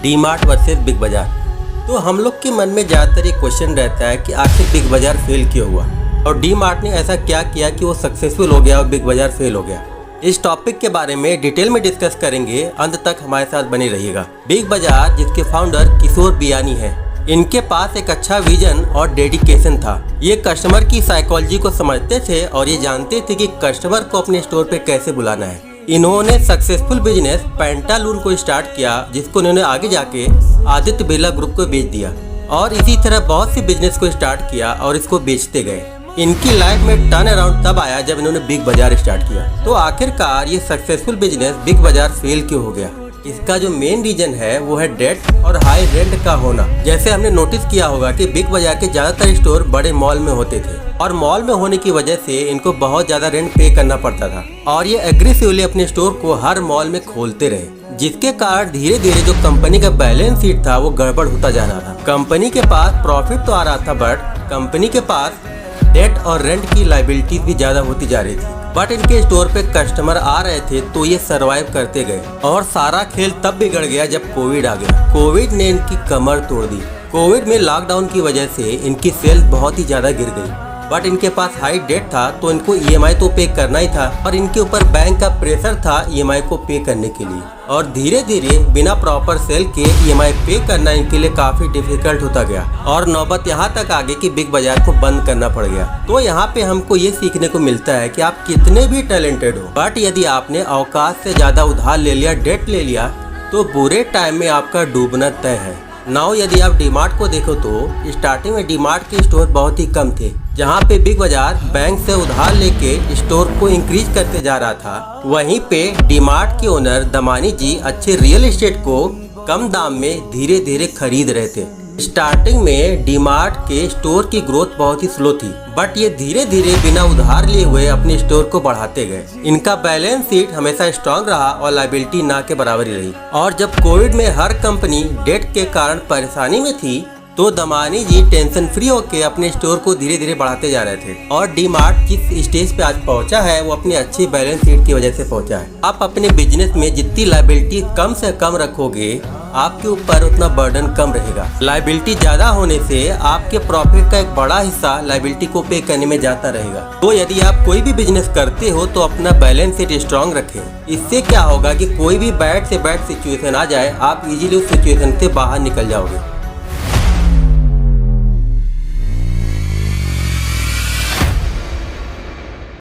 D mart versus big बाजार। तो हम लोग के मन में ज़्यादातर ये क्वेश्चन रहता है कि आखिर बिग बाजार फेल क्यों हुआ और डी मार्ट ने ऐसा क्या किया कि वो सक्सेसफुल हो गया और बिग बाजार फेल हो गया। इस टॉपिक के बारे में डिटेल में डिस्कस करेंगे, अंत तक हमारे साथ बने रहिएगा। बिग बाजार जिसके फाउंडर किशोर बियानी हैं, इनके पास एक अच्छा विजन और डेडिकेशन था। ये कस्टमर की साइकोलॉजी को समझते थे और ये जानते थे कि कस्टमर को अपने स्टोर पे कैसे बुलाना है। इन्होंने सक्सेसफुल बिजनेस पेंटालून को स्टार्ट किया, जिसको इन्होंने आगे जाके आदित्य बिरला ग्रुप को बेच दिया और इसी तरह बहुत सी बिजनेस को स्टार्ट किया और इसको बेचते गए। इनकी लाइफ में टर्न अराउंड तब आया जब इन्होंने बिग बाजार स्टार्ट किया। तो आखिरकार ये सक्सेसफुल बिजनेस बिग बाजार फेल क्यों हो गया? इसका जो मेन रीजन है वो है डेट और हाई रेंट का होना। जैसे हमने नोटिस किया होगा कि बिग बाजार के ज्यादातर स्टोर बड़े मॉल में होते थे और मॉल में होने की वजह से इनको बहुत ज्यादा रेंट पे करना पड़ता था और ये एग्रेसिवली अपने स्टोर को हर मॉल में खोलते रहे, जिसके कारण धीरे धीरे जो कंपनी का बैलेंस शीट था वो गड़बड़ होता जा रहा था। कंपनी के पास प्रॉफिट तो आ रहा था, बट कंपनी के पास डेट और रेंट की लायबिलिटीज भी ज्यादा होती जा रही थी। बट इनके स्टोर पे कस्टमर आ रहे थे तो ये सरवाइव करते गए और सारा खेल तब बिगड़ गया जब कोविड आ गया। कोविड ने इनकी कमर तोड़ दी। कोविड में लॉकडाउन की वजह से इनकी सेल्स बहुत ही ज्यादा गिर गई, बट इनके पास हाई डेट था तो इनको ईएमआई तो पे करना ही था और इनके ऊपर बैंक का प्रेशर था ईएमआई को पे करने के लिए। और धीरे धीरे बिना प्रॉपर सेल के ईएमआई पे करना इनके लिए काफी डिफिकल्ट होता गया और नौबत यहाँ तक आ गई कि बिग बाजार को बंद करना पड़ गया। तो यहाँ पे हमको ये सीखने को मिलता है कि आप कितने भी टैलेंटेड हो, बट यदि आपने औकात से ज्यादा उधार ले लिया, डेट ले लिया, तो बुरे टाइम में आपका डूबना तय है। नाउ यदि आप डी मार्ट को देखो तो स्टार्टिंग में डी मार्ट के स्टोर बहुत ही कम थे, जहाँ पे बिग बाजार बैंक से उधार लेके स्टोर को इंक्रीज करते जा रहा था। वहीं पे डी मार्ट के ओनर दमानी जी अच्छे रियल एस्टेट को कम दाम में धीरे धीरे खरीद रहे थे। स्टार्टिंग में डी मार्ट के स्टोर की ग्रोथ बहुत ही स्लो थी, बट ये धीरे धीरे बिना उधार लिए हुए अपने स्टोर को बढ़ाते गए। इनका बैलेंस शीट हमेशा स्ट्रांग रहा और लायबिलिटी ना के बराबर ही रही। और जब कोविड में हर कंपनी डेट के कारण परेशानी में थी तो दमानी जी टेंशन फ्री होकर अपने स्टोर को धीरे धीरे बढ़ाते जा रहे थे और डी मार्ट जिस स्टेज पे आज पहुंचा है वो अपनी अच्छी बैलेंस शीट की वजह से पहुंचा है। आप अपने बिजनेस में जितनी लायबिलिटी कम से कम रखोगे, आपके ऊपर उतना बर्डन कम रहेगा। लायबिलिटी ज्यादा होने से आपके प्रॉफिट का एक बड़ा हिस्सा लायबिलिटी को पे करने में जाता रहेगा। तो यदि आप कोई भी बिजनेस करते हो तो अपना बैलेंस शीट स्ट्रांग रखें। इससे क्या होगा कि कोई भी बैड से बैड सिचुएशन आ जाए, आप इजीली उस सिचुएशन से बाहर निकल जाओगे।